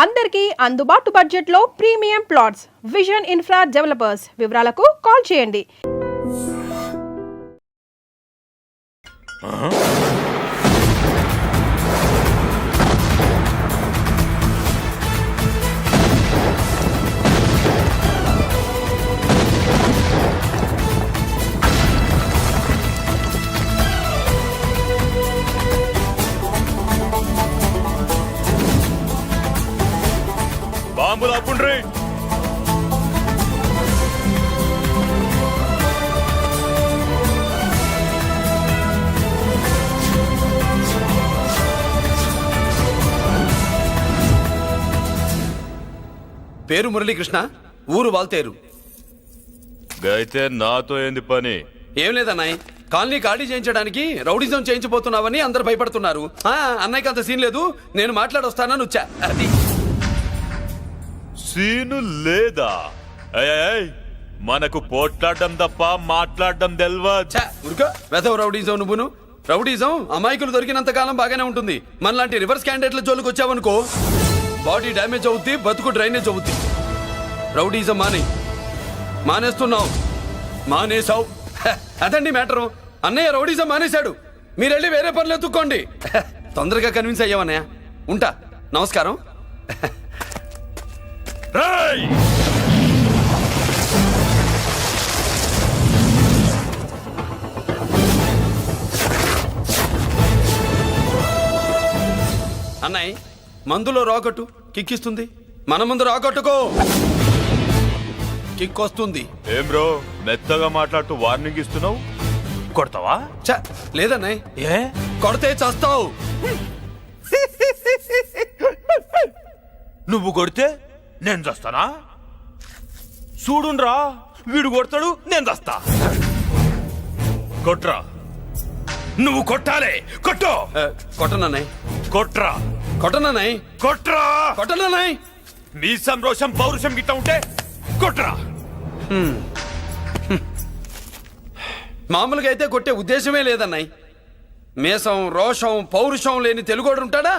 అందరికీ అందుబాటు బడ్జెట్లో premium plots vision infra developers. వివరాలకు కాల్ చేయండి. బాంబులు ఆపుండ్రి. పేరు మురళీకృష్ణ, ఊరు వాల్తేరు. అయితే నాతో ఏంది పని? ఏం లేదన్నాయ్, కాలనీ ఖాళీ చేయించడానికి రౌడిజం చేయించబోతున్నావని అందరు భయపడుతున్నారు. అన్నయ్యకి అంత సీన్ లేదు, నేను మాట్లాడొస్తానని వచ్చా. అది సీను లేదా? మనకు పోట్లాడడం తప్ప మాట్లాడడం తెల్వా. వెధవ రౌడీజం. నువ్వును రౌడీజం అమాయకులు దొరికినంత కాలం బాగానే ఉంటుంది. మనలాంటి రివర్స్ క్యాండిడేట్ల జోలికి వచ్చావనుకో బాడీ డ్యామేజ్ అవుద్ది, బతుకు డ్రైనేజ్ అవుద్ది. రౌడీజం మానేస్తున్నావు, మానేసావు. అదండి మ్యాటరు. అన్నయ్య రౌడీజం మానేశాడు, మీరెళ్ళి వేరే పనులు ఎత్తుక్కోండి. తొందరగా కన్విన్స్ అయ్యావన్నయ్య. ఉంటా, నమస్కారం. అన్నయ్య మందులో రాకట్టు కిక్కిస్తుంది, మన ముందు రాకట్టుకో కిక్ వస్తుంది. ఏం బ్రో మెత్తగా మాట్లాడుతూ వార్నింగ్ ఇస్తున్నావు? కొడతావా? లేదన్నయ్య, ఏ కొడితే చస్తావు. నువ్వు కొడితే నేను చస్తానా? చూడుండ్రా, వీడు కొడతాడు, నేను చస్తా. కొట్రా, నువ్వు కొట్టాలే. కొట్టు. కొట్టనన్నయ్య, కొట్రా. కొట్టనన్నయ్య, కొట్రా. కొట్టనన్నయ్య. నీ సంరోషం పౌరుషం గిట్ట ఉంటే కొట్రా. మామూలుగా అయితే కొట్టే ఉద్దేశమే లేదన్నయ్య. మేషం రోషం పౌరుషం లేని తెలుగోడు ఉంటాడా?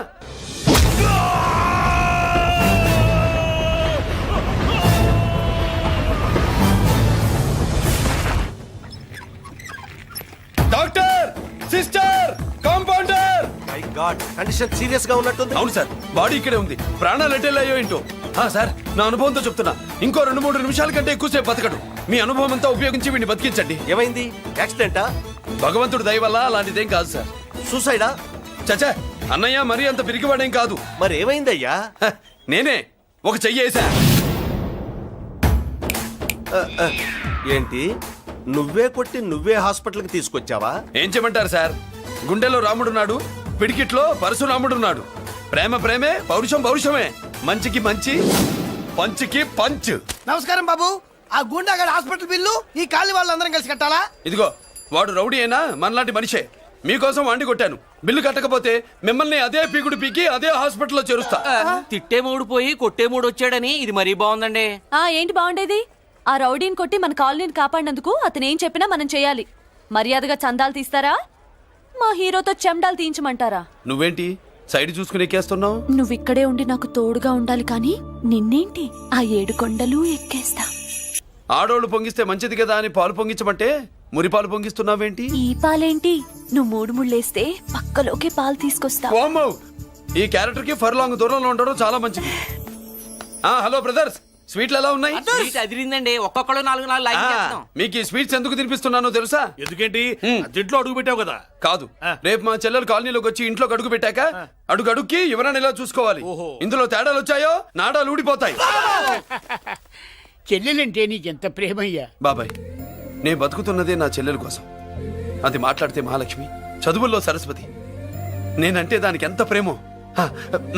Doctor, sister, compounder. My God, condition serious గా ఉన్నట్టుంది. అవును సార్, బాడీ ఇక్కడే ఉంది. ప్రాణాలు ఎట్టేలా ఏంటో. సార్, నా అనుభవంతో చెప్తున్నా, ఇంకో 2-3 నిమిషాల కంటే ఎక్కువసేపు బతకడు. మీ అనుభవం అంతా ఉపయోగించి వీడిని బతికించండి. ఏమైంది? యాక్సిడెంటా? భగవంతుడు దయ వల్ల అలాంటిదేం కాదు సార్. సూసైడా? చచ్చా, అన్నయ్య మరీ అంత పిరికివాడేం కాదు. మరి ఏమైందయ్యా? నేనే ఒక చెయ్యేసా. ఏంటి, నువ్వే కొట్టి నువ్వే హాస్పిటల్కి తీసుకొచ్చావా? ఏం చేయమంటారు సార్, గుండెలో రాముడున్నాడు, పిడికిట్లో పరశురాముడున్నాడు. ప్రేమ ప్రేమే, పౌరుషం పౌరుషమే. మంచికి మంచి, పంచికి పంచ్. నమస్కారం బాబు. ఆ గుండాగడ్ హాస్పిటల్ బిల్లు ఈ కాలి వాళ్ళందరం కలిసి కట్టాలా? ఇదిగో, వాడు రౌడీ అయినా మనలాంటి మనిషే. మీకోసం వండి కొట్టాను. బిల్లు కట్టకపోతే మిమ్మల్ని అదే పీకుడు పీకి అదే హాస్పిటల్లో చేరుస్తా. తిట్టే మూడు పోయి కొట్టే మూడు వచ్చాడని ఇది మరీ బాగుందండి. ఏంటి బాగుండేది? ఆ రౌడీని కొట్టి మన కాలనీని కాపాడినందుకు అతను ఏం చెప్పినా మనం చేయాలి. మర్యాదగా చందాలు తీస్తారా, మా హీరోతో చెండాలు తీయించమంటారా? నువ్వేంటి సైడ్ చూసుకుని ఎక్కేస్తున్నావు? నువ్విక్కడే ఉండి నాకు తోడుగా ఉండాలి, కానీ నిన్నేంటి ఆ 7 కొండలు ఎక్కేస్తా. ఆడోళ్ళు పొంగిస్తే మంచిది కదా అని పాలు పొంగించమంటే మురిపాలు పొంగిస్తున్నావేంటి? ఈ పాలేంటి, నువ్వు 3 ముళ్ళేస్తే పక్కలోకే పాలు తీసుకొస్తా. ఓమ్మో, ఈ క్యారెక్టర్ కి ఫర్ లాంగ్ దూరంలో ఉండడం చాలా మంచిది. హలో బ్రదర్స్, స్వీట్లు ఎలా ఉన్నాయి? స్వీట్ అదిరిందండి. ఒక్కొక్కడు 4 లైక్ చేస్తాం. మీకు ఈ స్వీట్స్ ఎందుకు తినిపిస్తున్నానో తెలుసా? ఎందుకేంటి, ఇంట్లో అడుగు పెట్టావు కదా. కాదు, రేపు మా చెల్లెలు కాలనీలోకి వచ్చి ఇంట్లో అడుగు పెట్టాక అడుగుకి ఎవరైనా ఇలా చూసుకోవాలి. ఇందులో తేడాలు వచ్చాయో నాడాలు ఊడిపోతాయి. చెల్లెలంటే నీకెంత ప్రేమయ్యా. బాబాయ్, నేను బతుకుతున్నదే నా చెల్లెల కోసం. అది మాట్లాడితే మహాలక్ష్మి, చదువుల్లో సరస్వతి. నేనంటే దానికి ఎంత ప్రేమో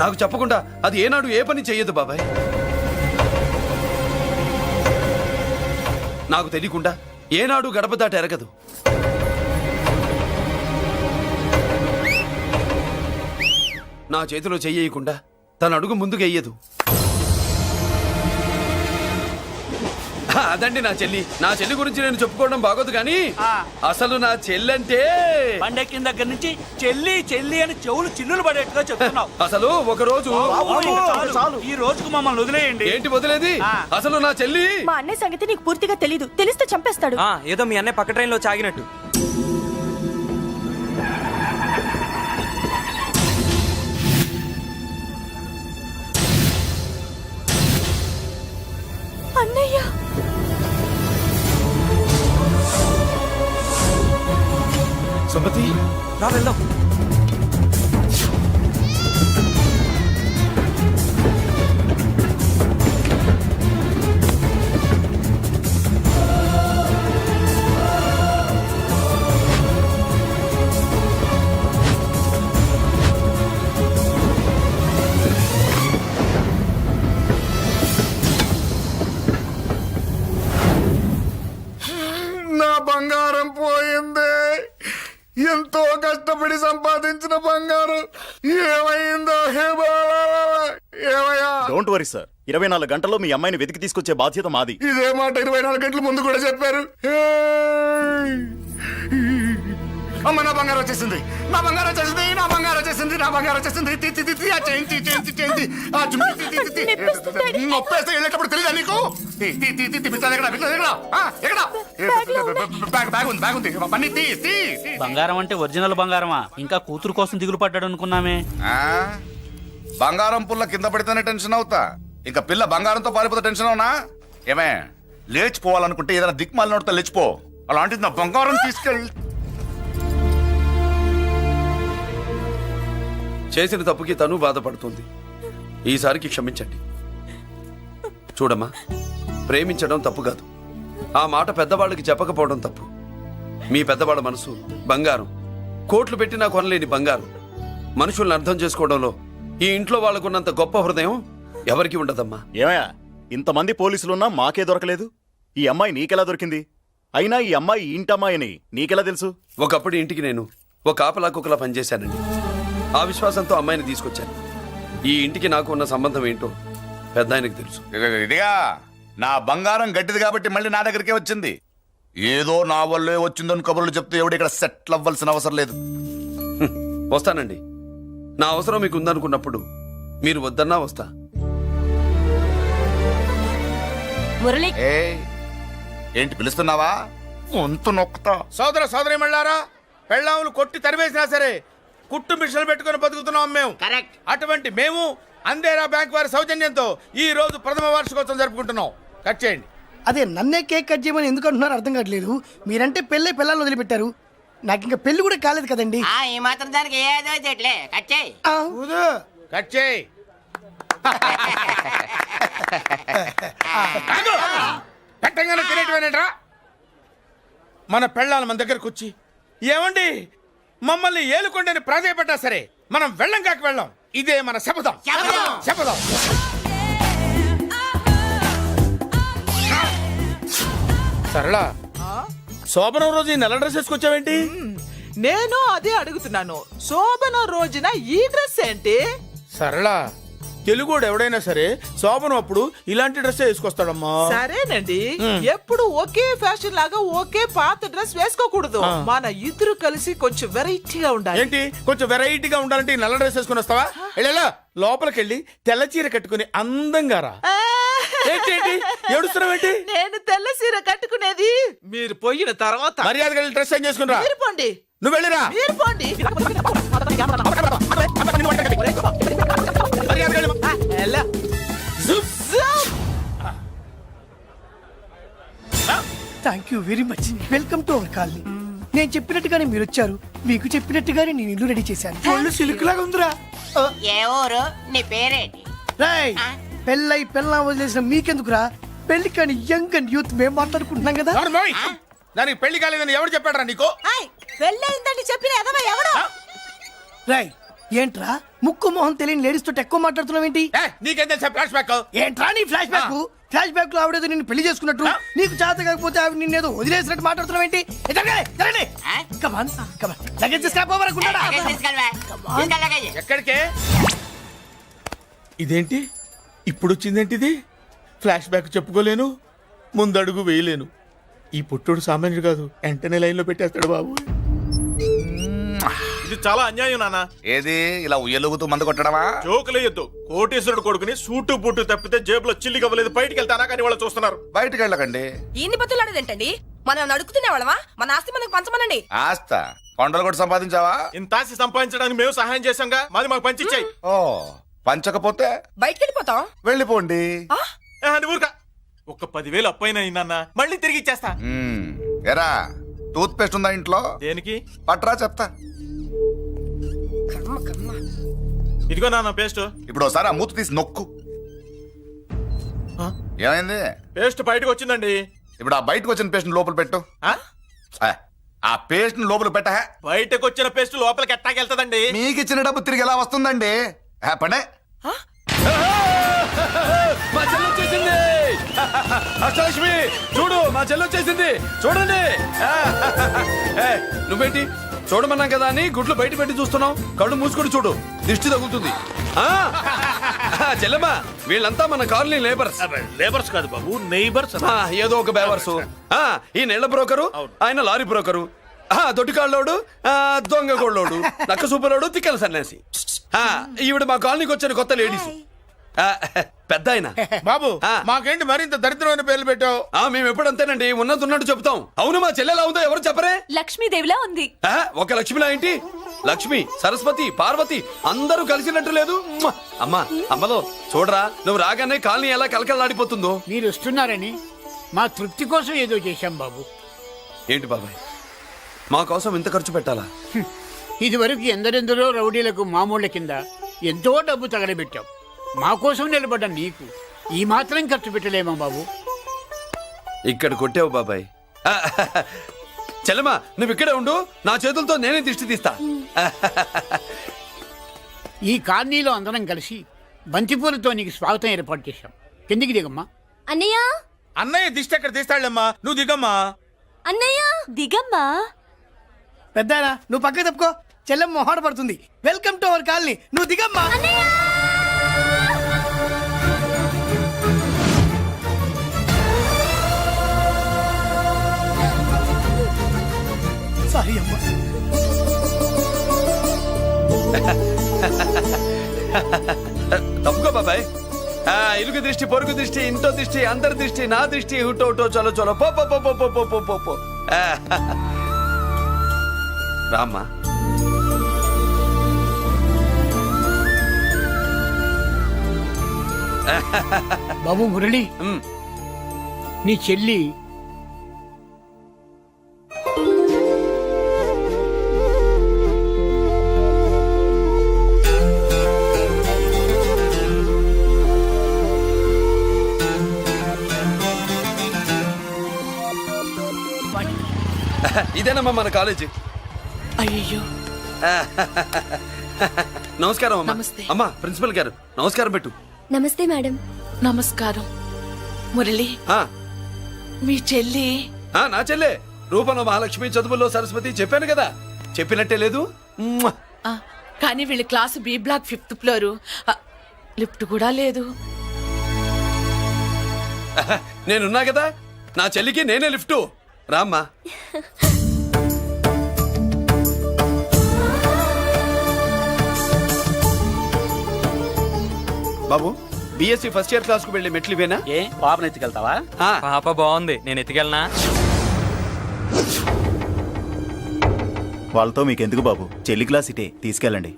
నాకు చెప్పకుండా అది ఏనాడు ఏ పని చెయ్యదు బాబాయ్. నాకు తెలియకుండా ఏనాడు గడప దాట ఎరగదు. నా చేతిలో చెయ్యకుండా తన అడుగు ముందుకు వెయ్యదు. అదండి నా చెల్లి గురించి నేను చెప్పుకోవడం బాగోదు కానీ అసలు నా చెల్లంటే పండెక్కిన దగ్గర నుంచి చెల్లి చెల్లి అని చెవులు చిల్లులు పడేట్టుగా చెప్తున్నావు. అసలు ఒక రోజు ఈ రోజుకు మమ్మల్ని వదిలేయండి. ఏంటి వదిలేది? అసలు నా చెల్లి మా అన్నయ్య సంగతి నీకు పూర్తిగా తెలీదు. తెలిస్తే చంపేస్తాడు. ఏదో మీ అన్నయ్య పక్క ట్రైన్ లో చాగినట్టు. అన్నయ్య సుమతి రా వెళ్దాం. నా బంగారం పోయింది. ఎంతో కష్టపడి సంపాదించిన బంగారం ఏమైందో హే బాబా, ఏమయ్యా? డోంట్ వరీ సార్, 24 గంటల్లో మీ అమ్మాయిని వెతికి తీసుకొచ్చే బాధ్యత మాది. ఇదే మాట 24 గంటల ముందు కూడా చెప్పారు. అమ్మ, నా బంగారం వచ్చేసింది, నా బంగారం వచ్చేసింది, నా బంగారం వచ్చేసింది, నా బంగారం వచ్చేసింది. ఆ చేయించి చేయించి చేయించి ఆ జుమ్మి నొప్పేస్తే వెళ్ళేటప్పుడు తెలియదా నీకు? బ్యాగ్ ఉంది, బ్యాగ్ ఉంది. పని తీ. బంగారం అంటే ఒరిజినల్ బంగారమా? ఇంకా కూతురు కోసం దిగులు పడ్డాడు అనుకున్నామే. బంగారం పుల్ల కింద పడితేనే టెన్షన్ అవుతా, ఇంకా పిల్ల బంగారంతో పారిపోతే టెన్షన్ అవునా? ఏమే, లేచిపోవాలనుకుంటే ఏదైనా దిక్మాలి నోడితే లేచిపో. అలాంటిది నా బంగారం తీసుకెళ్ళి. చేసిన తప్పుకి తను బాధపడుతుంది. ఈసారికి క్షమించండి. చూడమ్మా, ప్రేమించడం తప్పు కాదు, ఆ మాట పెద్దవాళ్ళకి చెప్పకపోవడం తప్పు. మీ పెద్దవాళ్ళ మనసు బంగారం, కోట్లు పెట్టినా కొనలేని బంగారం. మనుషుల్ని అర్థం చేసుకోవడంలో ఈ ఇంట్లో వాళ్ళకున్నంత గొప్ప హృదయం ఎవరికి ఉండదమ్మా. ఏమయ్యా, ఇంతమంది పోలీసులున్నా మాకే దొరకలేదు. ఈ అమ్మాయి నీకెలా దొరికింది? అయినా ఈ అమ్మాయి ఈ ఇంటమ్మాయి అని నీకెలా తెలుసు? ఒకప్పుడు ఇంటికి నేను ఒక ఆపలా కుక్కలా పనిచేశానండి. ఆ విశ్వాసంతో అమ్మాయిని తీసుకొచ్చాను. ఈ ఇంటికి నాకు ఉన్న సంబంధం ఏంటో పెద్ద ఆయనకు తెలుసు. ఇదిగా నా బంగారం గట్టిది కాబట్టి మళ్ళీ నా దగ్గరికే వచ్చింది. ఏదో నా వల్లే వచ్చిందని కబుర్లు చెప్తూ ఎవడు ఇక్కడ సెటిల్ అవ్వాల్సిన అవసరం లేదు. వస్తానండి. నా అవసరం మీకు ఉందనుకున్నప్పుడు మీరు వద్దన్నా వస్తా. మురళి, ఏంటి పిలుస్తున్నావా? వంతు నొక్కుతా. సోదర సోదరి మళ్ళారా, పెళ్ళాములు కొట్టి తరివేసినా సరే కుట్టు మిషన్లు పెట్టుకుని బతుకుతున్నాం మేము. కరెక్ట్. అటువంటి మేము అందేరా బ్యాంక్ వారి సౌజన్యంతో ఈ రోజు ప్రథమ వార్షికోత్సవం జరుపుకుంటున్నాం. కట్ చేయండి. అదే నన్నే కేక్ కట్ చేయమని ఎందుకు అంటున్నారో అర్థం కావట్లేదు. మీరంటే పెళ్ళై పిల్లల్ని వదిలిపెట్టారు, నాకు ఇంకా పెళ్లి కూడా కాలేదు కదండి. ఈ మాత్రం దానికి ఏదో చెట్లే కట్ చేయి. కట్ చేయి. పెట్టంగానే తినేటివేనేట్రా? మన పెళ్ళాలు మన దగ్గరకు వచ్చి ఏమండి మమ్మల్ని ఏలుకొండని ప్రాధాయపడ్డా సరే మనం వెళ్ళం కాక వెళ్ళం. ఇదే మన శపథం. శపథం. సరళ, శోభనం రోజు ఈ నల్ల డ్రెస్ వేసుకొచ్చావేంటి? నేను అదే అడుగుతున్నాను. శోభన రోజున ఈ డ్రెస్ ఏంటి? సరళ, తెలుగుడు ఎవడైనా సరే శోభనం అప్పుడు ఇలాంటి డ్రెస్ వేసుకొస్తాడమ్మా. సరేనండి, ఎప్పుడు ఒకే ఫ్యాషన్ లాగా ఒకే పాత డ్రెస్ వేసుకోకూడదు. మన ఇద్దరు కలిసి కొంచెం వెరైటీగా ఉండాలి. ఏంటి కొంచెం వెరైటీగా ఉండాలంటే ఈ నల్ల డ్రెస్ వేసుకుని వస్తావా? వెళ్ళా లోపలికి వెళ్ళి తెల్ల చీర కట్టుకుని అందంగా రా. ఏంటి ఏడుస్తున్నావేంటి? నేను తెల్ల చీర కట్టుకునేది మీరు పోయిన తర్వాత. మర్యాదగా వెళ్ళి డ్రెస్ చేంజ్ చేసుకుని రా. మీరు పోండి. నువ్వు వెళ్ళిరా. మీరు పోండి. Thank you very much. Welcome to our colony. నేను చెప్పినట్టుగానే మీరు వచ్చారు, మీకు చెప్పినట్టుగానే నేను ఇల్లు రెడీ చేశాను. ఒళ్ళు సిల్క్ లాగా ఉందిరా. ఏ ఊరు? నీ పేరేంటి? రాయ్, పెళ్ళై పెళ్ళా వదిలేసిన మీకెందుకురా? పెళ్లి కాని యంగ్ అండ్ యూత్ మేము మాట్లాడుకుంటున్నాం కదా. దానికి పెళ్లి కాలేదని ఎవరు చెప్పాడరా నీకు? పెళ్ళయిందని చెప్పిన ఎవడు? రాయ్, ఏంట్రా ముక్కు మొహం తెలియని లేడీస్ తోటి ఎక్కువ మాట్లాడుతున్నావు ఏంటి? నీకేం తెలుసా ఫ్లాష్ బ్యాక్? ఏంట్రా నీ ఫ్లాష్ బ్యాక్? ఫ్లాష్ బ్యాక్ లో ఆవిడేదో నిన్ను పెళ్లి చేసుకున్నట్టు, నీకు చేత కాకపోతే ఆవిడ నిన్నేదో వదిలేసినట్టు మాట్లాడుతున్నావు ఏంటి? ఎక్కడికే? ఇదేంటి ఇప్పుడు వచ్చిందేంటి? ఇది ఫ్లాష్ బ్యాక్ చెప్పుకోలేను. ముందడుగు వేయలేను. ఈ పుట్టుడు సామాన్యుడు కాదు, వెంటనే లైన్లో పెట్టేస్తాడు బాబు. ఇది చాలా అన్యాయం నాన్న. ఏది ఇలా ఉయ్యలుగుతూ మందు కొట్టడమా? జోకులేయొద్దు. కోటేశ్వరుడు కొడుకుని సూటు బూటు తప్పితే జేబులో చిల్లి కవ్వలేదు, బయటికి వెళ్తానా కానీ వాళ్ళు చూస్తున్నారు. బయటకు వెళ్ళకండి. ఈయన్ని బతులాడేదేంటండి? మనం నడుకుతున్న వాళ్ళమా? మన ఆస్తి మనకు పంచమనండి. ఆస్త కొండలు కూడా సంపాదించావా? ఇంత ఆస్తి సంపాదించడానికి మేము సహాయం చేశాంగా, మాది మాకు పంచిచ్చాయి. ఓ పంచకపోతే బయటికి వెళ్ళిపోతాం. వెళ్ళిపోండి. అని ఊరుక. ఒక 10,000 అప్పైన నాన్న, మళ్ళీ తిరిగి ఇచ్చేస్తా. ఎరా టూత్ పేస్ట్ ఉందా ఇంట్లో? దేనికి? పట్రా చెప్తా. ఇదిగో నాన్న పేస్ట్. ఇప్పుడు ఒకసారి ఆ మూత తీసి నొక్కు. ఏమైంది? పేస్ట్ బయటకు వచ్చిందండి. ఇప్పుడు ఆ బయటకు వచ్చిన పేస్ట్ లోపల పెట్టు. ఆ పేస్ట్ లోపల పెట్ట. బయటకు వచ్చిన పేస్ట్ లోపలికి ఎట్టాకెళ్తదండి? మీకు ఇచ్చిన డబ్బు తిరిగి ఎలా వస్తుందండి? పడే మా చెల్లి వచ్చేసింది. అష్టలక్ష్మి చూడు, మా చెల్లి వచ్చేసింది. చూడండి. నువ్వేంటి చూడమన్నాం కదా అని గుడ్లు బయట పెట్టి చూస్తున్నావు? కళ్ళు మూసుకొని చూడు, దిష్టి తగులుతుంది. చెల్లెమ్మా, వీళ్ళంతా మన కాలనీ లేబర్స్. లేబర్స్ కాదు బాబు, నైబర్స్. ఏదో ఒక బేవర్సు. ఈ నెల బ్రోకరు, ఆయన లారీ బ్రోకరు, దొడ్డికాళ్ళోడు, దొంగ గోళ్ళోడు, నక్క సూపరోడు, తిక్కల సన్యాసి. ఈవిడ మా కాలనీకి వచ్చిన కొత్త లేడీస్. పెద్ద ఆయన. బాబు మాకేంటి మరింత దరిద్రమైన పేర్లు పెట్టావు? మేము ఎప్పుడంతేనండి, ఉన్నది ఉన్నట్టు చెప్తాం. అవును, మా చెల్లెలా ఉందో ఎవరు చెప్పరే? లక్ష్మీదేవిలా ఉంది. ఒక లక్ష్మిలా ఏంటి? లక్ష్మి, సరస్వతి, పార్వతి అందరూ కలిసినట్టు లేదు. అమ్మా, అమ్మలో చూడరా, నువ్వు రాగానే కాలనీ ఎలా కలకలాడిపోతుందో. మీరు వస్తున్నారని మా తృప్తి కోసం ఏదో చేశాం బాబు. ఏంటి బాబాయ్, మా కోసం ఇంత ఖర్చు పెట్టాలా? ఇదివరకు ఎందరెందరో రౌడీలకు మామూళ్ళ కింద ఎంతో డబ్బు తగలబెట్టాం. మా కోసం నిలబడ్డ నీకు ఈ మాత్రం ఖర్చు పెట్టలేమా బాబు? ఇక్కడ కొట్టావు బాబాయ్. చెల్లెమ్మా, నువ్వు ఇక్కడే ఉండు, నా చేతులతో నేనే దిష్టి తీస్తా. ఈ కాలనీలో అందరం కలిసి బంతిపూలతో నీకు స్వాగతం ఏర్పాటు చేశాం. కిందికి దిగమ్మా. అన్నయ్య, అన్నయ్య దిష్టి ఎక్కడ తీస్తాడమ్మా, నువ్వు దిగమ్మా. అన్నయ్య దిగమ్మా. పెద్దారా, నువ్వు పక్కకి తప్పుకో, చెల్లెమ్మ మొహాట పడుతుంది. వెల్కమ్ టు అవర్ కాలనీ, నువ్వు దిగమ్మా. సారీ అమ్మా. తప్పుకో బాబాయ్. ఇరుగు దృష్టి, పొరుగు దృష్టి, ఇంటో దృష్టి, అందరి దృష్టి, నా దృష్టి, హుటో హుటో, చలో చలో, పో పో పో పో పో పో పో పో. రామ్మా. బాబు మురళి, నీ చెల్లి ఇదేనమ్మా మన కాలేజీ. అయ్యో, నమస్కారం అమ్మా. నమస్తే. అమ్మా, ప్రిన్సిపల్ గారు నమస్కారం పెట్టు. నమస్తే మేడం. నమస్కారం. మురళి, మీ చెల్లి నా చెల్లె రూపంలో మహాలక్ష్మి, చదువుల్లో సరస్వతి. చెప్పాను కదా, చెప్పినట్టే లేదు. కానీ వీళ్ళ class B block 5th floor. Lift కూడా లేదు. నేనున్నా కదా, నా చెల్లికి నేనే లిఫ్ట్. రామ్మా. బాబు, బిఎస్సి ఫస్ట్ ఇయర్ క్లాస్ కు వెళ్ళి మెట్లు ఇవేనా? ఏ పాపను ఎత్తుకెళ్తావా? పాప బాగుంది, నేను ఎత్తుకెళ్ళనా? వాళ్ళతో మీకెందుకు బాబు, చెల్లి క్లాస్ ఇటే, తీసుకెళ్ళండి.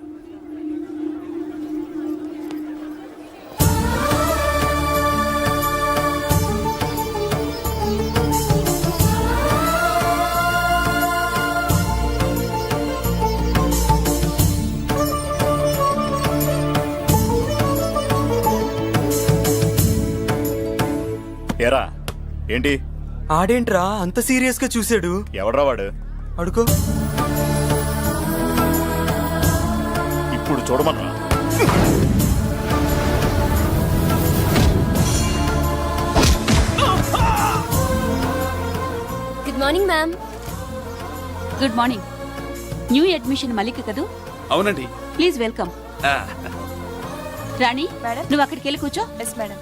ఏరా ఏంటి? ఆడేంట్రా అంత సీరియస్ గా చూసాడు? ఎవడ్రా వాడు? అడుకో. ఇప్పుడు చూడమన్నా. Good morning ma'am. Good morning. New admission Mallika కదూ? అవునండి. Please welcome. రాణి, నువ్వు అక్కడికి వెళ్ళి కూర్చో. Yes madam.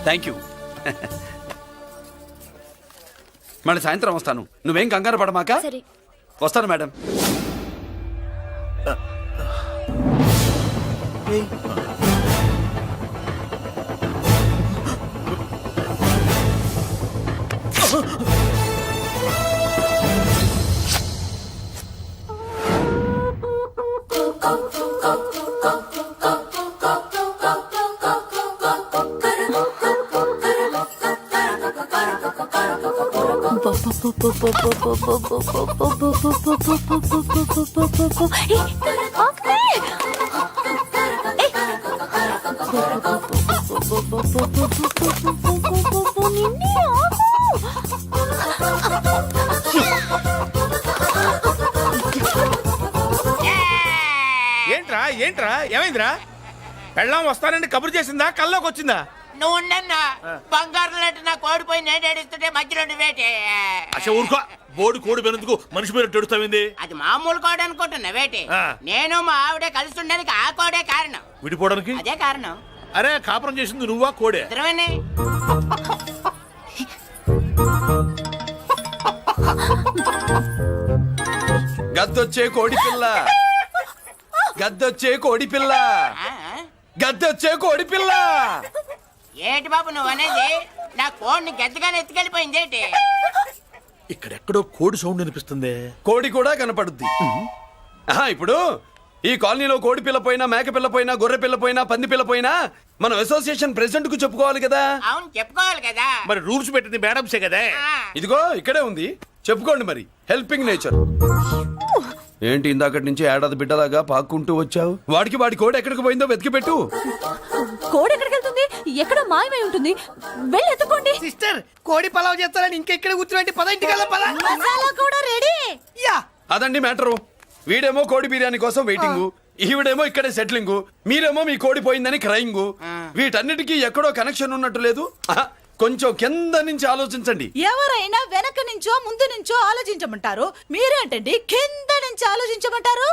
Thank you. మళ్ళీ సాయంత్రం వస్తాను. నువ్వేం కంగారు పడమాక. సరే. వస్తాను మేడం. ఏంట్రా ఏంట్రా ఏమైందిరా? పెళ్ళాం వస్తానండి కబురు చేసిందా, కల్లోకి వచ్చిందా? నువ్వు ఉండన్నా బంగారం లాంటి నా కోడిపోయి నేను ఏడుస్తుంటే మధ్యలో నువ్వేటే. అసలు ఊరుకో, బోర్డు కోడి పెనందుకు మనిషి మీద తెడుస్తావింది. అది మామూలు కోడి అనుకుంటున్నా వేటే. నేను మా ఆవిడే కలిసి ఉండడానికి ఆ కోడే కారణం. విడిపోవడానికి అదే కారణం. అరే కాపురం చేసింది నువ్వా కోడే? ఇద్దరమేనే. గద్దొచ్చే కోడి పిల్ల, గద్దొచ్చే కోడి పిల్ల, గద్దొచ్చే కోడి పిల్ల. ఏటి బాబు నువ్వు అనేది? నా కోడిని గద్దగానే ఎత్తుకెళ్ళిపోయింది ఏంటి? ఇక్కడెక్కడో కోడి సౌండ్ అనిపిస్తుంది. కోడి కూడా కనపడుద్ది. ఇప్పుడు ఈ కాలనీలో కోడి పిల్ల పోయినా, మేక పిల్ల పోయినా, గొర్రె పిల్ల పోయినా, పంది పిల్ల పోయినా మనం అసోసియేషన్ ప్రెసిడెంట్ కు చెప్పుకోవాలి కదా. అవును చెప్పుకోవాలి కదా. మరి రూల్స్ పెట్టింది మేడంసే కదా. ఇదిగో ఇక్కడే ఉంది, చెప్పుకోండి మరి. Helping nature. ఏంటి ఇందాకటి నుంచి ఏడాది బిడ్డలాగా పాక్కుంటూ వచ్చావు? వాడికి వాడి కోడి ఎక్కడికి పోయిందో వెతికి పెట్టు. కోడి ఎక్కడికి వెళ్తుంది? ఎక్కడ మాయమై ఉంటుంది. వెళ్ళి ఎత్తుకోండి. సిస్టర్ కోడి పలావ్ చేస్తారని ఇంకెక్కడ కూర్చోండి. పద ఇంటికి పద. మసాలా కూడా రెడీ. యా అదండి మ్యాటరు. వీడేమో కోడి బిర్యానీ కోసం వెయిటింగ్, ఈవిడేమో ఇక్కడే సెటిలింగ్, మీరేమో మీ కోడి పోయిందని క్రయింగ్. వీటన్నిటికీ ఎక్కడో కనెక్షన్ ఉన్నట్టు లేదు. కొంచెం కింద నుంచి ఆలోచించండి. ఎవరైనా వెనక నుంచో ముందు నుంచో ఆలోచించమంటారు, మీరేంటండి కింద నుంచి ఆలోచించమంటారు?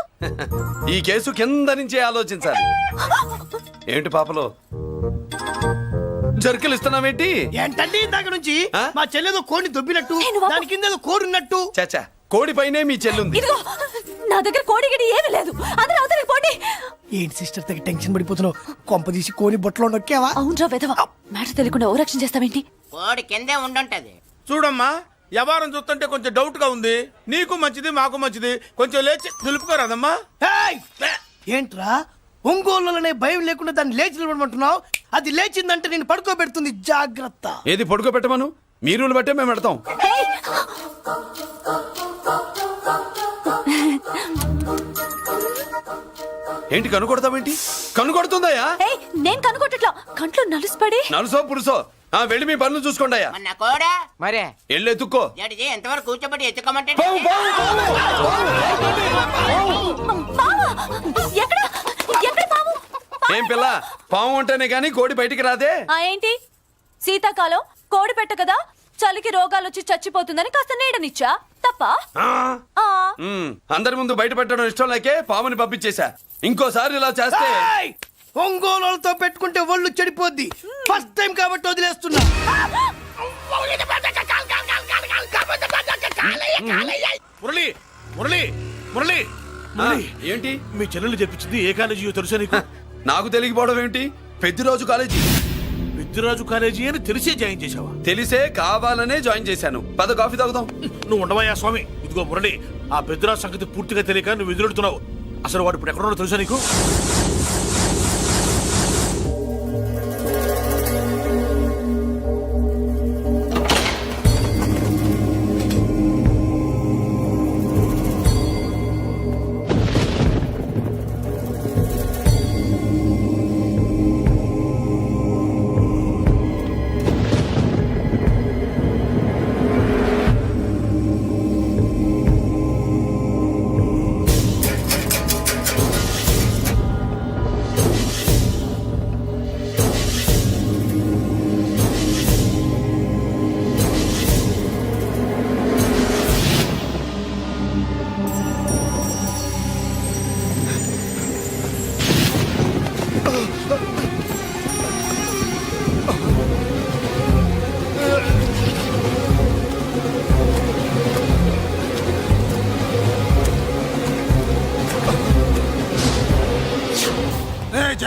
ఈ కేసు కింద నుంచే ఆలోచించాలి. ఏంటి పాపలో జర్కలు ఇస్తున్నావేంటి? ఏంటండి ఇందాక నుంచి మా చెల్లెదో కోడిని దొబ్బినట్టు, దాని కింద కోడి ఉన్నట్టు. చాచా, కోడి పైనే మీ చెల్లుంది. ఇదిగో నా దగ్గర కోడి గిడి ఏమీ లేదు. అందరూ అవతలికి పోండి. ఏంటి సిస్టర్ దగ్గర టెన్షన్ పడిపోతున్నావు? కొంప తీసి కోడి బొట్టలో నొక్కావా? అవునరా వెధవ, మ్యాటర్ తెలియకుండా ఓ రక్షణ చేస్తావేంటి? కోడి కిందే ఉండుంటది. చూడమ్మా, వ్యవహారం చూస్తుంటే కొంచెం డౌట్ గా ఉంది. నీకు మంచిది మాకు మంచిది, కొంచెం లేచి నిలుపుకోరాదమ్మా. ఏంట్రా ఒంగోలులోనే భయం లేకుండా దాన్ని లేచి నిలబడమంటున్నావు? అది లేచిందంటే నేను పడుకోబెడుతుంది, జాగ్రత్త. ఏది పడుకోబెట్టమను? మీ రూల్ బట్టే మేము పెడతాం. ఏంటి కనుకొడతావేంటి? కనుకొడుతుందయ్యా? నేను కనుకొట్టట్లా, కంట్లో నలుసుపడి. నలుసో పురుసో వెళ్ళి మీ పనులు చూసుకోండి అయ్యా. మన కోడా మరే వెళ్ళి ఎత్తుక్కో. జడిజీ ఎంతవరకు కూర్చోబెట్టి ఎత్తుకోమంటే ఎక్కడ ఎక్కడ పాము? ఏం పిల్ల, పాము ఉంటేనే గాని కోడి బయటికి రాదే. ఏంటి శీతాకాలం కోడి పెట్ట కదా, చలికి రోగాలు వచ్చి చచ్చిపోతుందని కాస్త నీడనిచ్చా తప్ప. అందరి ముందు బయట పెట్టడం ఇష్టం లేకే పాముని పంపించేశా. ఇంకోసారి ఇలా చేస్తే ఒంగోలుతో పెట్టుకుంటే ఒళ్ళు చెడిపోద్ది. ఫస్ట్ టైం కాబట్టి వదిలేస్తున్నా. మురళి మురళి మురళి ఏంటి మీ చెల్లెలు చెప్పించింది ఏ కాలేజీ తెలుసా నీకు? నాకు తెలియకపోవడం ఏంటి? పెద్దిరాజు కాలేజీ. పెద్దిరాజు కాలేజీ అని తెలిసే జాయిన్ చేసావా? తెలిసే కావాలనే జాయిన్ చేశాను. పద కాఫీ తాగుదాం. నువ్వు ఉండవయ్యా స్వామి. ఇదిగో మురళి, ఆ పెద్దిరాజు సంగతి పూర్తిగా తెలియక నువ్వు ఎదురెడుతున్నావు. అసలు వాడు ఇప్పుడు ఎక్కడున్నాడో తెలుసా నీకు?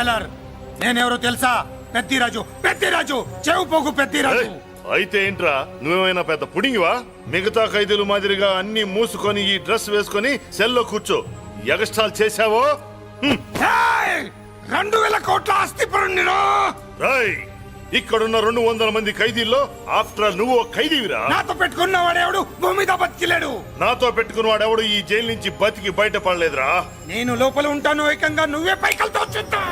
జైలర్ నేనెవరో తెలుసా? పెద్దిరాజు, పెద్దిరాజు, చెవు పోగు పెద్దిరాజు. అయితే ఏంట్రా, నువ్వేమైనా పెద్ద పుడింగివా? మిగతా ఖైదీలు మాదిరిగా అన్ని మూసుకొని ఈ డ్రెస్ వేసుకొని సెల్లో కూర్చో. ఎగస్ట్రాల్ చేశావో 2000 కోట్ల ఆస్తి పరుణ్ణిరో. ఇక్కడున్న 200 మంది ఖైదీల్లో ఆఫ్టర్ ఆల్ నువ్వు ఖైదీవిరా. నాతో పెట్టుకున్న వాడెవడు భూమి మీద బతికిలేడు. నాతో పెట్టుకున్న వాడెవడు ఈ జైలు నుంచి బతికి బయటపడలేదురా. నేను లోపల ఉంటాను, ఏకంగా నువ్వే పైకలతో చూద్దా.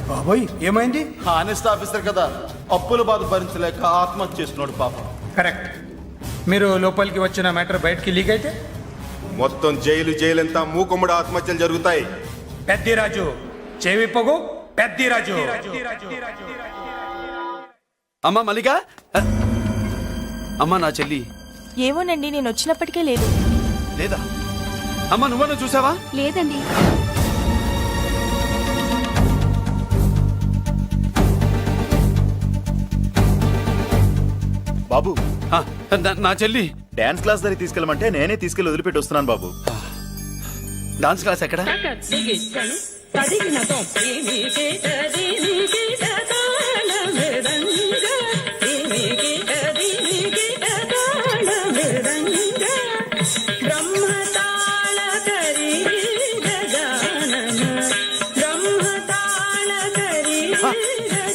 బాబోయ్ ఏమైంది? హానెస్ట్ ఆఫీసర్ కదా, అప్పుల బాధ భరించలేక ఆత్మహత్య చేసుకున్నాడు పాపం. కరెక్ట్. మీరు లోపలికి వచ్చిన మ్యాటర్ బయటికి లీక్ అయితే మొత్తం జైలంతా మూకుమ్మడి ఆత్మహత్యలు జరుగుతాయి. పెద్దిరాజు చెవి పొగు, పెద్దిరాజు. అమ్మా మల్లిక, అమ్మా నా చెల్లి ఏమోనండి, నేను వచ్చినప్పటికే లేదు. లేదా? అమ్మా నువ్వన్నా చూసావా? లేదండి. బాబు, నా చెల్లి డాన్స్ క్లాస్ దగ్గర తీసుకెళ్ళమంటే నేనే తీసుకెళ్లి వదిలిపెట్టి వస్తున్నాను బాబు. డాన్స్ క్లాస్ ఎక్కడ?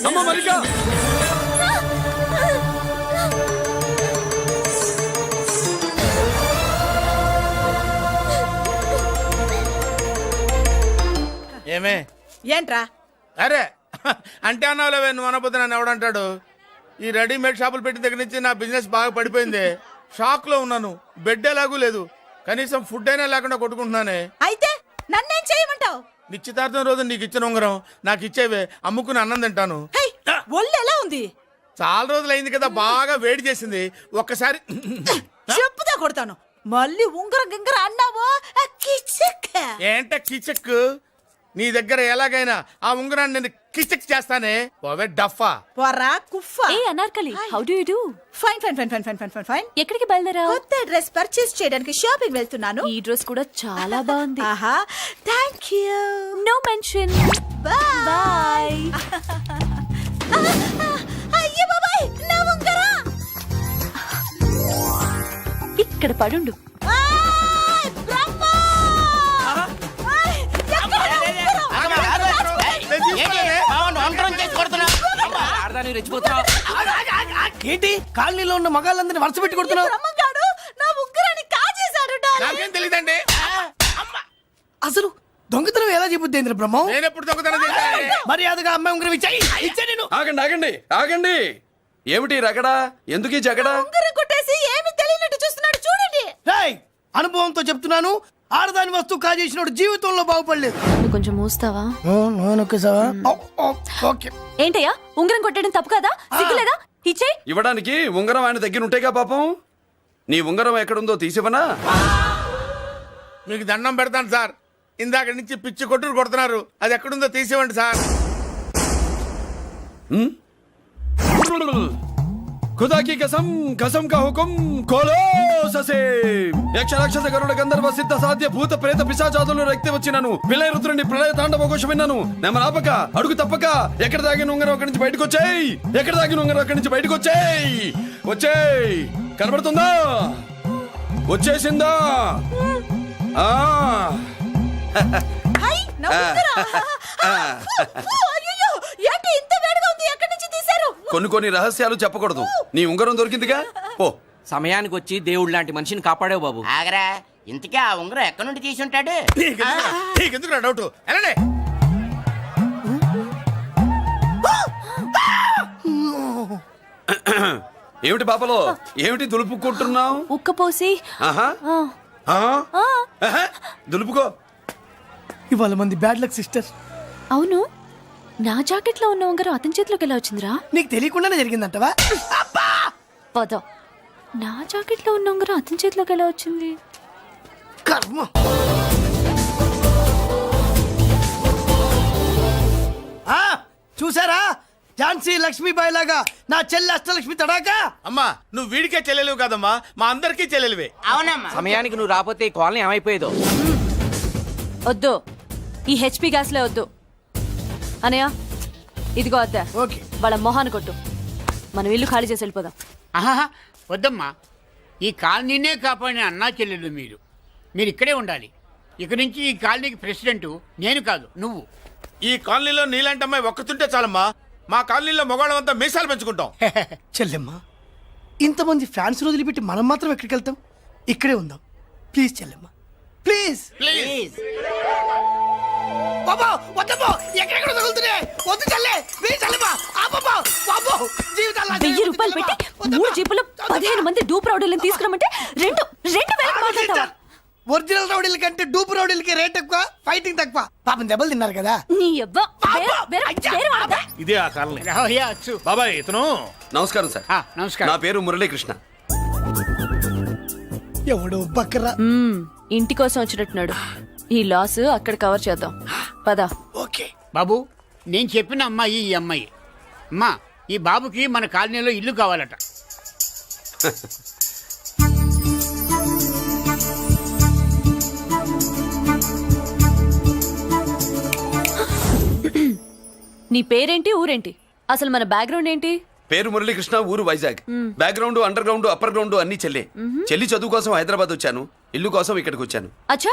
అమ్మ మల్లిక, ఏమే ఏంట్రా? అరే అంటే అన్నావులేవే, నువ్వు అనబోతే నన్ను ఎవడంటాడు? ఈ రెడీమేడ్ షాపులు పెట్టిన దగ్గర నుంచి నా బిజినెస్ బాగా పడిపోయింది. షాక్ లో ఉన్నాను. బెడ్ ఎలాగూ లేదు, కనీసం ఫుడ్ అయినా లేకుండా కొట్టుకుంటున్నానే. అయితే నన్నేం చేయమంటావు? నిశ్చితార్థం రోజు నీకు ఇచ్చిన ఉంగరం నాకు ఇచ్చేవే, అమ్ముకుని అన్నం తింటాను. ఒళ్ళు ఎలా ఉంది? చాలా రోజులు అయింది కదా, బాగా వేడి చేసింది. ఒక్కసారి చెప్పుదా కొడతాను. మళ్ళీ ఉంగరం గింగర అన్నావో ఏంట కిచక్? నీ దగ్గర ఎలాగైనా ఆ ఉంగరాన్ని నేను కిచక్ చేస్తానే. ఓవే డఫా పోరా కుఫ్ఫా. ఏ Anarkali, how do you do? Fine fine fine fine fine fine fine fine. ఎక్కడికి బయలుదేరావు? కొత్త డ్రెస్ పర్చేస్ చేయడానికి షాపింగ్ వెళ్తున్నాను. ఈ డ్రెస్ కూడా చాలా బాగుంది. ఆహా, థాంక్యూ. No mention. బాయ్. అయ్యో బాబాయ్, నా ఉంగరం ఇక్కడ పడుండు. ఏంటి కాలనీలో ఉన్న మగాళ్ళందరినీ వరుస పెట్టి కొడుతున్నావు? నా ఉంగరాన్ని కాజేశాడు. నాకేం తెలియదండి. అసలు దొంగతనం ఎలా చెబుద్ది బ్రహ్మం? నేను ఎప్పుడు దొంగతనం చేశాను? మర్యాదగా అమ్మాయి ఉంగరం ఇచ్చాయి. నేను ఆగండి ఆగండి ఆగండి. ఏమిటి రగడా? ఎందుకు ఈ జగడా? ఉంగరం కొట్టేసి ఏమీ తెలియనట్టు చూస్తున్నాడు, చూడండి. అనుభవంతో చెప్తున్నాను, ఆడదాని వస్తువు కాజేసినోడు జీవితంలో బాగుపడలేదు. నువ్వు కొంచెం మూస్తావా? ఏంటయ్యా, ఉంగరం కొట్టడం తప్పు కదా? సిగ్గులేదా? ఇచ్చే. ఇవ్వడానికి ఉంగరం ఆయన దగ్గర ఉంటేగా పాపం. నీ ఉంగరం ఎక్కడుందో తీసివనా? మీకు దండం పెడతాను సార్, ఇందాక నుంచి పిచ్చి కొట్టుడు కొడుతున్నారు. అది ఎక్కడుందో తీసివ్వండి సార్. खुदा की कसम, कसम का हुकुम खोलो ससे. యక్ష రాక్షస గరుడ గంధర్వ సిద్ధ సాధ్య భూత ప్రేత పిశాచాదులను రక్తి వచ్చినాను. విలయ రుద్రుని ప్రళయ తాండవ ఘోషం విన్నాను. నెమలాపక అడుగు తప్పక ఎక్కడ దాగిన ఉంగరం అక్కడి నుంచి బయటకు వచ్చేయ్. ఎక్కడ దాగిన ఉంగరం అక్కడి నుంచి బయటకు వచ్చేయ్. వచ్చేయ్. కనబడుతుందా? వచ్చేసిందా? కొన్ని రహస్యాలు చెప్పకూడదు. నీ ఉంగరం దొరికిందిగా, పో. సమయానికి వచ్చి దేవుడు లాంటి మనిషిని కాపాడావు బాబు. ఆగరా, ఇంతకీ ఆ ఉంగరం ఎక్కడి నుండి తీసి ఉంటాడు? నీకెందుకు డౌట్? వెళ్ళండి. ఏమిటి పాపలో ఏమిటి దులుపుకుంటున్నావు? ఉక్కపోసి ఆహా ఆహా, దులుపుకో. ఇవాళ మంది బ్యాడ్ లక్ సిస్టర్. అవును, నా జాకెట్ లో ఉన్న ఉంగరం అతని చేతిలోకి ఎలా వచ్చిందిరా? నీకు తెలియకుండానే జరిగిందంటవా? పద. నా జాకెట్ లో ఉన్న ఉంగరం అతని చేతిలోకి ఎలా వచ్చింది? కర్మ. చూసారా, ఝాన్సీ లక్ష్మీబాయి లాగా నా చెల్లి అష్టలక్ష్మి తడాకా. అమ్మా నువ్వు వీడికే చెల్లెలివి కాదమ్మా, మా అందరికీ చెల్లెలివే. అవునమ్మా. సమయానికి నువ్వు రాకపోతే ఈ కాలనీ ఏమైపోయేదో. వద్దు, ఈ హెచ్పి గ్యాస్లే వద్దు. అనయ్య, ఇదిగో అద్దా. ఓకే. వాళ్ళ మొహాన్ని కొట్టు. మనం ఇల్లు ఖాళీ చేసి వెళ్ళిపోదాం. ఆహా వద్దమ్మా, ఈ కాలనీనే కాపాడిన అన్నా చెల్లెలు మీరు. మీరు ఇక్కడే ఉండాలి. ఇక నుంచి ఈ కాలనీకి ప్రెసిడెంట్ నేను కాదు, నువ్వు. ఈ కాలనీలో నీలాంటి అమ్మాయి ఒక్కతుంటే చాలమ్మా. మా కాలనీలో మగవాళ్ళంతా మీసాలు పెంచుకుంటాం. చెల్లెమ్మ, ఇంతమంది ఫ్యాన్స్ వదిలిపెట్టి మనం మాత్రం ఎక్కడికి వెళ్తాం? ఇక్కడే ఉందాం ప్లీజ్ చెల్లెమ్మ, ప్లీజ్. ప్లీజ్. బాబా వద్దమ్మా, ఎక్కడెక్కడ తగులుతున్నాయి. వద్దు చెల్లె, ప్లీజ్ చెల్లెమ్మ. బాబా బాబో, జీవితాలు 1000 రూపాయలు పెట్టి 3 జీపులు 15 మంది డూప్ రౌడీలను తీసుకురమంటే 2,000 మాట్లాడతావా? ఒరిజినల్ రౌడీల కంటే డూప్ రౌడీలకి రేట్ ఎక్కువ, ఫైటింగ్ తక్కువ. పాపం దెబ్బలు తిన్నారు కదా. నీ అవ్వ వేరే వాడదా? ఇదే ఆ కాలనీ. రావయ్యా, అచ్చు. బాబాయ్ ఇతను. నమస్కారం సార్. నమస్కారం. నా పేరు మురళీకృష్ణ. ఎవడో బక్కరా. ఇంటి కోసం వచ్చినట్టున్నాడు. ఈ లాస్ అక్కడ కవర్ చేద్దాం. పద. ఓకే బాబు, నేను చెప్పిన అమ్మాయి ఈ అమ్మాయి. అమ్మా, ఈ బాబుకి మన కాలనీలో ఇల్లు కావాలట. నీ పేరేంటి, ఊరేంటి, అసలు మన బ్యాక్గ్రౌండ్ ఏంటి? పేరు మురళీకృష్ణ, ఊరు Vizag. Background, under ground, upper ground అన్ని చెల్లె. చెల్లి చదువు కోసం హైదరాబాద్ వచ్చాను, ఇల్లు కోసం ఇక్కడికి వచ్చాను. అచ్చా,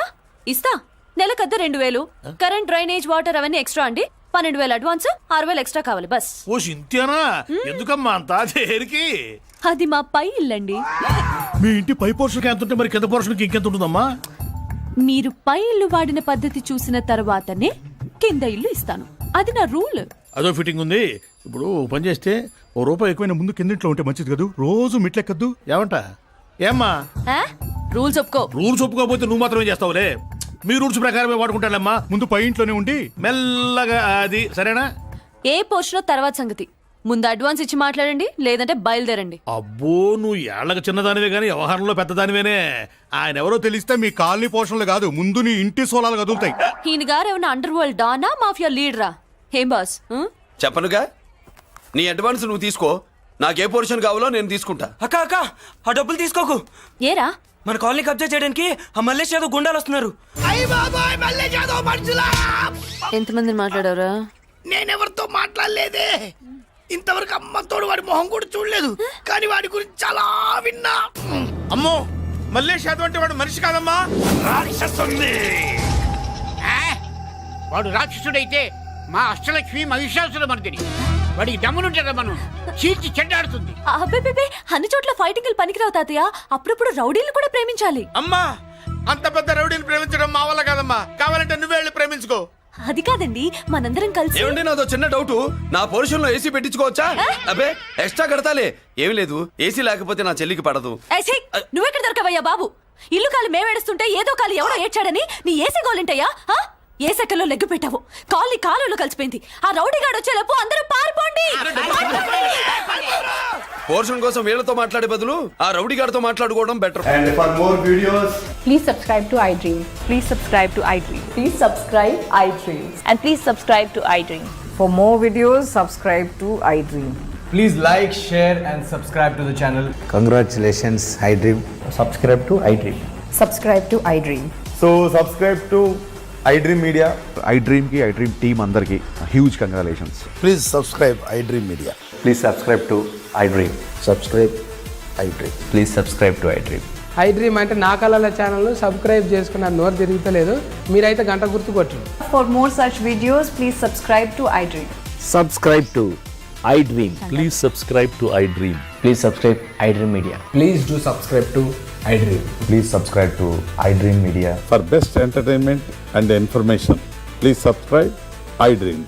ఇస్తా. నెలకద్ద 2000, కరెంట్, డ్రైనేజ్, వాటర్ అవన్నీ ఎక్స్ట్రా అండి. 12,000 అడ్వాన్స్, 6,000 ఎక్స్ట్రా కావాలి బస్. ఓ సింత్యానా, ఎందుకమ్మా అంతా చేరికి? అది మా పై ఇల్లండి. మీ ఇంటి పై పోర్షన్కి ఎంత ఉంటే మరి కింద పోర్షన్కి ఇంకెంత ఉంటుందమ్మా? మీరు పై ఇల్లు వాడిన పద్ధతి చూసిన తర్వాతనే కింద ఇల్లు ఇస్తాను. అది నా రూల్. అదో ఫిట్టింగ్ ఉంది. ఇప్పుడు ఓ పని చేస్తే ఓ రూపాయి ఎక్కువైన ముందు కిందింట్లో ఉంటే మంచిది కదూ. రోజు మిట్లెక్కద్దు ఏమంట? ఏమ్మా రూల్స్ ఒప్పుకో. రూల్స్ ఒప్పుకోకపోతే నువ్వు మాత్రమే చేస్తావులే. మీ రూల్స్ ప్రకారమే వాడుకుంటానమ్మా. ముందు పై ఇంట్లోనే ఉండి మెల్లగా అది, సరేనా? ఏ పోర్షన్ తర్వాత సంగతి. ముందు అడ్వాన్స్ ఇచ్చి మాట్లాడండి, లేదంటే బయలుదేరండి. అబ్బో, నువ్వు ఏళ్ళకి చిన్నదానివే కానీ వ్యవహారంలో పెద్దదానివేనే. ఆయన ఎవరో తెలిస్తే మీ కాలనీ పోషణలు కాదు, ముందు నీ ఇంటి సోలాలు కదులుతాయి. ఈయన గారు ఏమన్నా అండర్ వరల్డ్ డానా, మాఫియా లీడరా? ఏం బాస్? చెప్పనుగా, నీ అడ్వాన్స్ నువ్వు తీసుకో. నాకే పోర్షన్ కావాలో నేను తీసుకుంటా. అక్క అక్క, ఆ డబ్బులు తీసుకోకు. ఏరా, మన కాలనీ కబ్జా చేయడానికి ఆ మల్లేష్ యాదవ్ గుండాలు వస్తున్నారు. ఎంతమందిని మాట్లాడారా? నేనెవరితో మాట్లాడలేదే. ఇంతవరకు అమ్మతోడు వాడి మొహం కూడా చూడలేదు, కానీ వాడి గురించి చాలా విన్నా. అమ్మో, మల్లేష్ యాదవ్ అంటే వాడు మనిషి కాదమ్మా, రాక్షసుంది. వాడు రాక్షసుడైతే మా అష్టలక్ష్మి మహిషాసుల మర్దిని. వాడికి దమ్మునుంటారా మనం చీల్చి చెడ్డాడుతుంది. అబ్బే, అన్ని చోట్ల ఫైటింగ్ పనికిరావు తాతయ్య. అప్పుడప్పుడు రౌడీలు కూడా ప్రేమించాలి. అమ్మా, అంత పెద్ద రౌడీని ప్రేమించడం మా వల్ల కాదమ్మా. కావాలంటే నువ్వే వెళ్ళి ప్రేమించుకో. అది కాదండి, మనందరం కలిసి. ఏమండి, నాదో చిన్న డౌట్. నా పోర్షన్ లో ఏసీ పెట్టించుకోవచ్చా? అబ్బే, ఎక్స్ట్రా కడతాలే. ఏమి లేదు, ఏసీ లేకపోతే నా చెల్లికి పడదు. నువ్వెక్కడ దొరకవయ్యా బాబు? ఇల్లు కాలు మేమేడుస్తుంటే ఏదో కాలు ఎవడో ఏడ్చాడని నీ ఏసీ గోలింటయ్యా? ఏ సెకల్లో లెగ్గు పెట్టావు? కాలనీ కాలులో కలిసిపోయింది. ఆ రౌడీ గాడు వచ్చేలోపు అందరూ పారిపోండి. పోర్షన్ కోసం వీళ్ళతో మాట్లాడే బదులు ఆ రౌడీ గారితో మాట్లాడుకోవడం better. And for more videos, Please subscribe to iDream. Please subscribe to iDream. Please subscribe iDream. And please subscribe to iDream. For more videos, subscribe to iDream. please like, share and subscribe to the channel. Congratulations, iDream. Subscribe to iDream. Subscribe to iDream. So subscribe to iDream Media. iDream ki iDream team andarki huge congratulations. Please subscribe iDream Media. Please subscribe to iDream. Subscribe iDream. Please subscribe to iDream. iDream అంటే నా కళల channel subscribe చేసుకున్న నోరు తిరుగుతలేదు. మీరైతే గంట గుర్తు కొట్టండి. For more such videos, please subscribe to iDream. Subscribe to iDream. Please subscribe to iDream. Please subscribe iDream Media. Please do subscribe to iDream. Please subscribe to iDream Media. For best entertainment and information, please subscribe iDream.